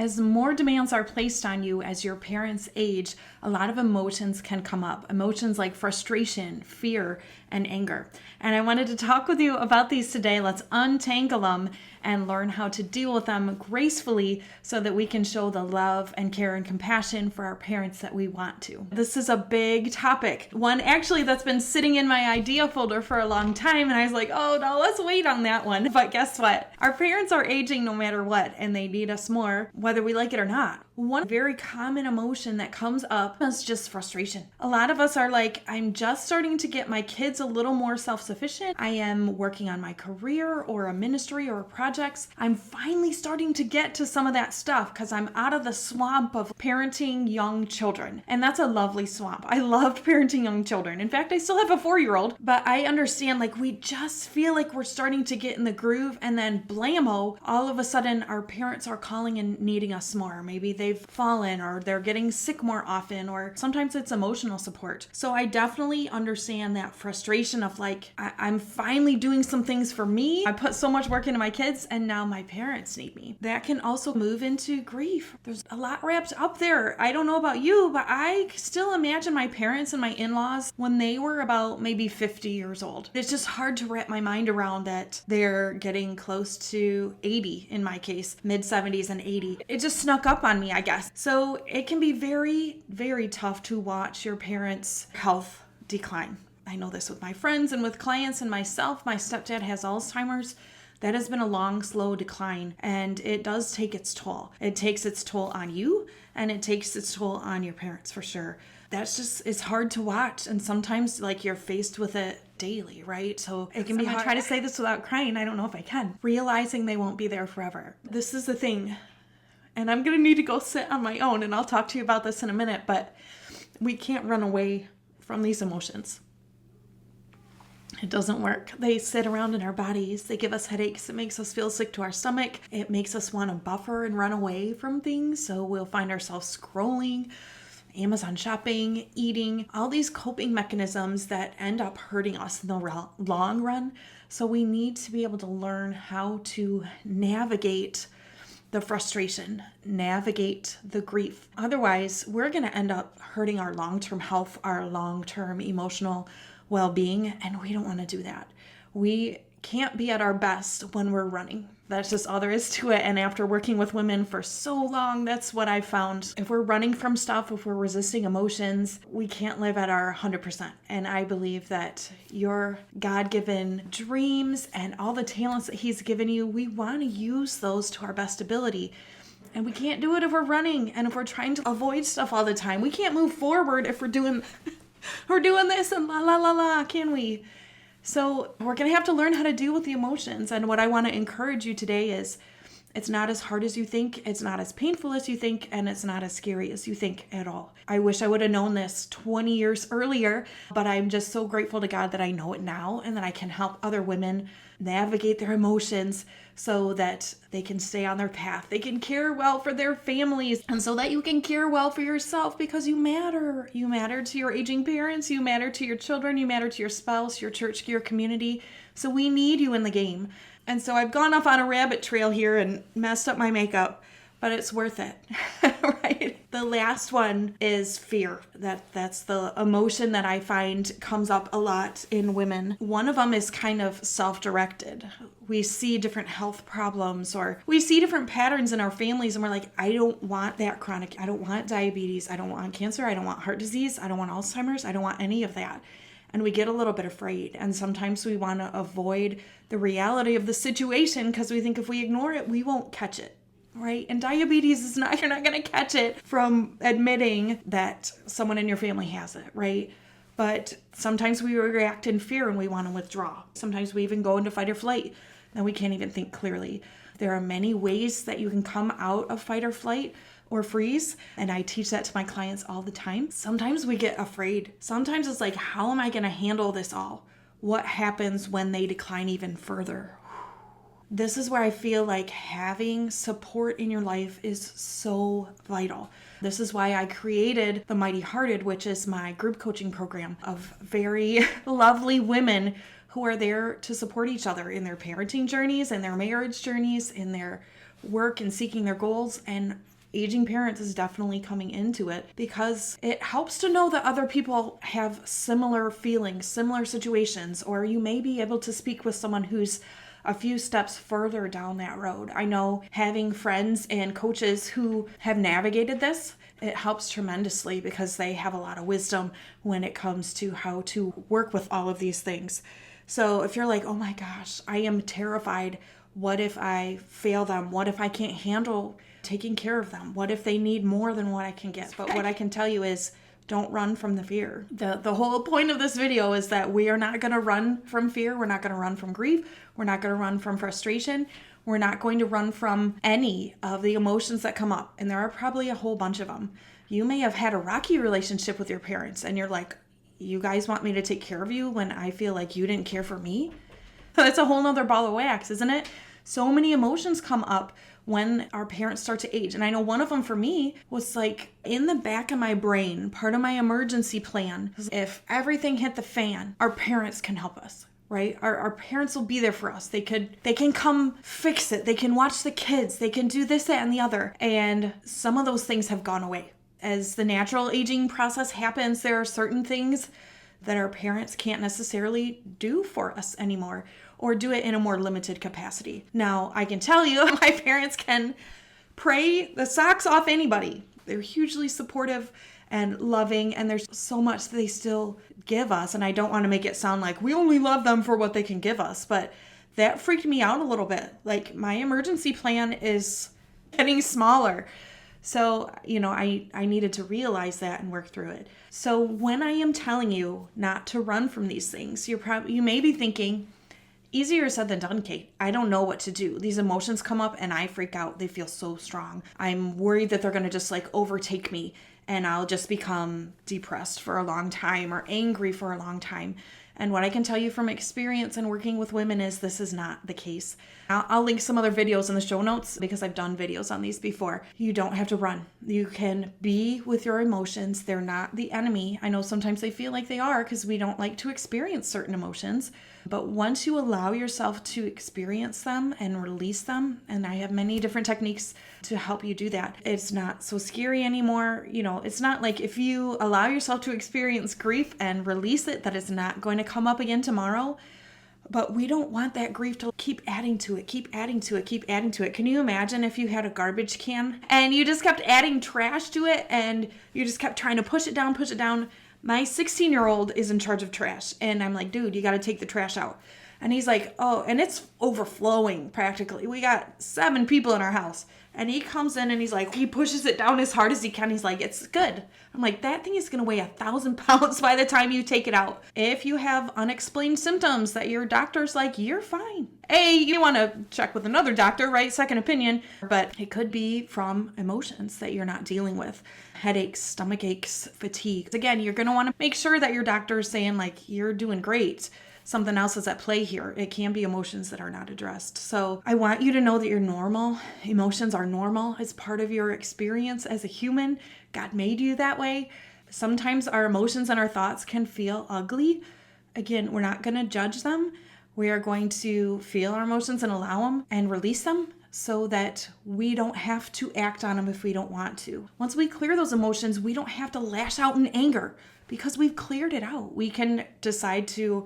As more demands are placed on you as your parents age, a lot of emotions can come up. Emotions like frustration, fear, and anger. And I wanted to talk with you about these today. Let's untangle them and learn how to deal with them gracefully so that we can show the love and care and compassion for our parents that we want to. This is a big topic. One actually that's been sitting in my idea folder for a long time, and I was like, oh no, let's wait on that one. But guess what? Our parents are aging no matter what, and they need us more, whether we like it or not. One very common emotion that comes up is just frustration. A lot of us are like, I'm just starting to get my kids a little more self-sufficient. I am working on my career or a ministry or projects. I'm finally starting to get to some of that stuff because I'm out of the swamp of parenting young children. And that's a lovely swamp. I loved parenting young children. In fact, I still have a 4-year-old, but I understand like we just feel like we're starting to get in the groove, and then blammo, all of a sudden our parents are calling and needing us more. Maybe they've fallen or they're getting sick more often, or sometimes it's emotional support. So I definitely understand that frustration of like, I'm finally doing some things for me. I put so much work into my kids and now my parents need me. That can also move into grief. There's a lot wrapped up there. I don't know about you, but I still imagine my parents and my in-laws when they were about maybe 50 years old. It's just hard to wrap my mind around that they're getting close to 80 in my case, mid 70s and 80. It just snuck up on me, I guess. So it can be very, very tough to watch your parents' health decline. I know this with my friends and with clients and myself. My stepdad has Alzheimer's. That has been a long, slow decline, and it does take its toll. It takes its toll on you, and it takes its toll on your parents for sure. That's just, it's hard to watch, and sometimes like you're faced with it daily, right? So it can be hard. I try to say this without crying. I don't know if I can. Realizing they won't be there forever. This is the thing, and I'm gonna need to go sit on my own, and I'll talk to you about this in a minute, but we can't run away from these emotions. It doesn't work. They sit around in our bodies. They give us headaches. It makes us feel sick to our stomach. It makes us want to buffer and run away from things. So we'll find ourselves scrolling, Amazon shopping, eating, all these coping mechanisms that end up hurting us in the long run. So we need to be able to learn how to navigate the frustration, navigate the grief. Otherwise, we're going to end up hurting our long-term health, our long-term emotional well-being, and we don't want to do that. We can't be at our best when we're running. That's just all there is to it. And after working with women for so long, that's what I found. If we're running from stuff, if we're resisting emotions, we can't live at our 100%. And I believe that your God-given dreams and all the talents that He's given you, we want to use those to our best ability. And we can't do it if we're running and if we're trying to avoid stuff all the time. We can't move forward if we're doing this and la la la la, can we? So we're going to have to learn how to deal with the emotions. And what I want to encourage you today is it's not as hard as you think, it's not as painful as you think, and it's not as scary as you think at all. I wish I would have known this 20 years earlier, but I'm just so grateful to God that I know it now and that I can help other women navigate their emotions so that they can stay on their path. They can care well for their families, and so that you can care well for yourself, because you matter. You matter to your aging parents, you matter to your children, you matter to your spouse, your church, your community. So we need you in the game. And so I've gone off on a rabbit trail here and messed up my makeup, but it's worth it, right? The last one is fear. That's the emotion that I find comes up a lot in women. One of them is kind of self-directed. We see different health problems, or we see different patterns in our families, and we're like, I don't want that chronic. I don't want diabetes. I don't want cancer. I don't want heart disease. I don't want Alzheimer's. I don't want any of that. And we get a little bit afraid. And sometimes we want to avoid the reality of the situation because we think if we ignore it, we won't catch it. Right? And diabetes is not, you're not going to catch it from admitting that someone in your family has it, right? But sometimes we react in fear and we want to withdraw. Sometimes we even go into fight or flight and we can't even think clearly. There are many ways that you can come out of fight or flight or freeze, and I teach that to my clients all the time. Sometimes we get afraid. Sometimes it's like, how am I going to handle this all? What happens when they decline even further? This is where I feel like having support in your life is so vital. This is why I created the Mighty Hearted, which is my group coaching program of very lovely women who are there to support each other in their parenting journeys, in their marriage journeys, in their work and seeking their goals. And aging parents is definitely coming into it because it helps to know that other people have similar feelings, similar situations, or you may be able to speak with someone who's a few steps further down that road. I know having friends and coaches who have navigated this, it helps tremendously because they have a lot of wisdom when it comes to how to work with all of these things. So if you're like, oh my gosh, I am terrified. What if I fail them? What if I can't handle taking care of them? What if they need more than what I can get? But what I can tell you is don't run from the fear. The whole point of this video is that we are not going to run from fear. We're not going to run from grief. We're not going to run from frustration. We're not going to run from any of the emotions that come up. And there are probably a whole bunch of them. You may have had a rocky relationship with your parents and you're like, you guys want me to take care of you when I feel like you didn't care for me? That's a whole nother ball of wax, isn't it? So many emotions come up when our parents start to age. And I know one of them for me was like in the back of my brain, part of my emergency plan. If everything hit the fan, our parents can help us, right? Our parents will be there for us. They can come fix it. They can watch the kids. They can do this, that, and the other. And some of those things have gone away. As the natural aging process happens, there are certain things that our parents can't necessarily do for us anymore, or do it in a more limited capacity. Now, I can tell you, my parents can pray the socks off anybody. They're hugely supportive and loving, and there's so much they still give us. And I don't want to make it sound like we only love them for what they can give us, but that freaked me out a little bit. Like, my emergency plan is getting smaller. So, I needed to realize that and work through it. So when I am telling you not to run from these things, you may be thinking, easier said than done, Kate. I don't know what to do. These emotions come up and I freak out. They feel so strong. I'm worried that they're going to just overtake me and I'll just become depressed for a long time or angry for a long time. And what I can tell you from experience and working with women is this is not the case. I'll link some other videos in the show notes because I've done videos on these before. You don't have to run. You can be with your emotions. They're not the enemy. I know sometimes they feel like they are because we don't like to experience certain emotions. But once you allow yourself to experience them and release them, and I have many different techniques to help you do that, it's not so scary anymore. It's not like if you allow yourself to experience grief and release it, that it's not going to come up again tomorrow. But we don't want that grief to keep adding to it, keep adding to it, keep adding to it. Can you imagine if you had a garbage can and you just kept adding trash to it and you just kept trying to push it down, push it down? My 16-year-old is in charge of trash. And I'm like, dude, you got to take the trash out. And he's like, oh, and it's overflowing practically. We got 7 people in our house. And he comes in and he's like, he pushes it down as hard as he can. He's like, it's good. I'm like, that thing is going to weigh 1,000 pounds by the time you take it out. If you have unexplained symptoms that your doctor's like, you're fine. You want to check with another doctor, right? Second opinion. But it could be from emotions that you're not dealing with. Headaches, stomach aches, fatigue. Again, you're going to want to make sure that your doctor is saying like, you're doing great. Something else is at play here. It can be emotions that are not addressed. So I want you to know that you're normal. Emotions are normal. It's part of your experience as a human. God made you that way. Sometimes our emotions and our thoughts can feel ugly. Again, we're not going to judge them. We are going to feel our emotions and allow them and release them so that we don't have to act on them if we don't want to. Once we clear those emotions, we don't have to lash out in anger because we've cleared it out. We can decide to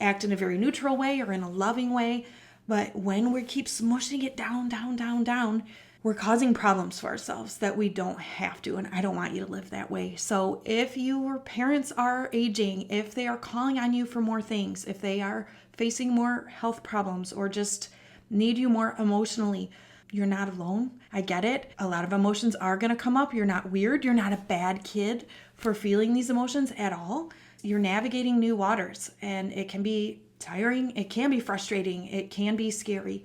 act in a very neutral way or in a loving way. But when we keep smushing it down, we're causing problems for ourselves that we don't have to. And I don't want you to live that way. So if your parents are aging, if they are calling on you for more things, if they are facing more health problems or just need you more emotionally, you're not alone. I get it. A lot of emotions are going to come up. You're not weird. You're not a bad kid for feeling these emotions at all. You're navigating new waters and it can be tiring. It can be frustrating. It can be scary.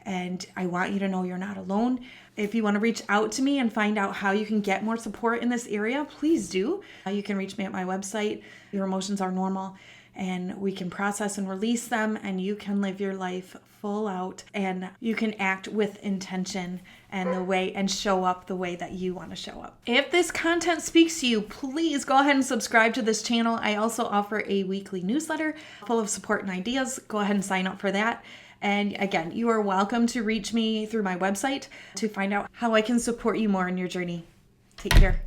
And I want you to know you're not alone. If you want to reach out to me and find out how you can get more support in this area, please do. You can reach me at my website. Your emotions are normal and we can process and release them and you can live your life full out and you can act with intention and show up the way that you want to show up. If this content speaks to you, please go ahead and subscribe to this channel. I also offer a weekly newsletter full of support and ideas. Go ahead and sign up for that. And again, you are welcome to reach me through my website to find out how I can support you more in your journey. Take care.